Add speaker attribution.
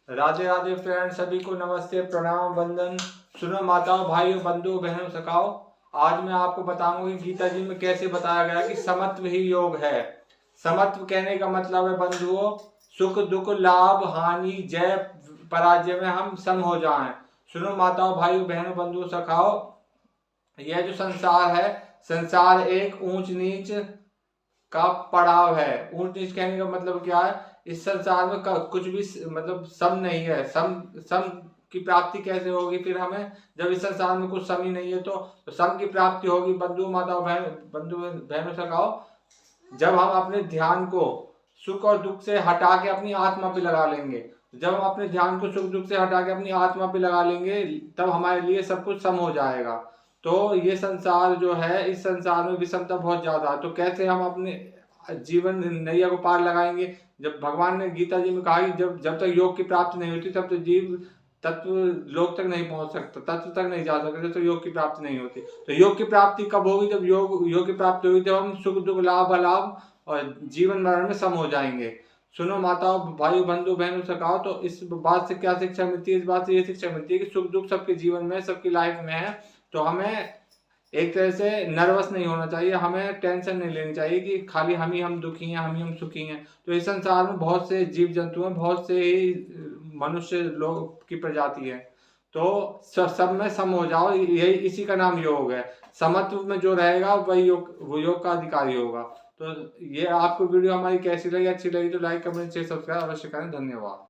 Speaker 1: Radhe Radhe friend, सभी को नमस्ते, प्रणाम, वंदन। सुनो माताओं, भाइयों, बंधुओं, बहनों, सखाओ। आज मैं आपको बताऊंगा कि गीता जी में कैसे बताया गया कि समत्व ही योग है। समत्व कहने का मतलब है बंधुओं, सुख दुख लाभ हानि जय पराजय में हम सम हो जाएं। सुनो माताओं, भाइयों, बहनों, बंधुओं, सखाओ। यह जो संसार है, संसार एक ऊंच नीच का पड़ाव है। ऊंच नीच कहने का मतलब क्या है? इस संसार में कुछ भी मतलब सम नहीं है। सम सम की प्राप्ति कैसे होगी फिर हमें, जब इस संसार में कुछ सम ही नहीं है तो सम की प्राप्ति होगी बंधु माताओं, बंधु बहनों सखाओ, जब हम अपने ध्यान को सुख और दुख से हटा के अपनी आत्मा पे लगा लेंगे। जब हम अपने ध्यान को सुख दुख से हटा के अपनी आत्मा पे लगा लेंगे, तब हमारे लिए सब कुछ सम हो जाएगा। तो ये संसार जो है, इस संसार में विषमता बहुत ज्यादा है। तो कैसे हम अपने जीवन नैया को पार लगाएंगे? जब भगवान ने गीता जी में कहा कि जब जब तक योग की प्राप्ति नहीं होती, तब तक जीव तत्व लोक तक नहीं पहुंच सकता, तत्व तक नहीं जा सकता, जब तक योग की प्राप्ति नहीं होती। तो योग की प्राप्ति कब होगी? जब योग की प्राप्ति होगी, जब हम सुख दुख लाभ अलाभ और जीवन मरण में सम हो जाएंगे। सुनो माताओं, भाई, बंधु, बहनों, सखाओ। तो इस बात से क्या शिक्षा मिलती है? इस बात से ये शिक्षा मिलती है कि सुख दुख सबके जीवन में, सबकी लाइफ में है। तो हमें एक तरह से नर्वस नहीं होना चाहिए, हमें टेंशन नहीं लेनी चाहिए कि खाली हम दुखी हैं, हम सुखी हैं। तो इस संसार में बहुत से जीव जंतु हैं, बहुत से ही मनुष्य लोग की प्रजाति है। तो सब में सम हो जाओ, यही इसी का नाम योग है। समत्व में जो रहेगा वही योग, वो योग का अधिकारी होगा। तो ये आपको वीडियो हमारी कैसी लगी? अच्छी लगी तो लाइक कमेंट शेयर सब्सक्राइब अवश्य करें। धन्यवाद।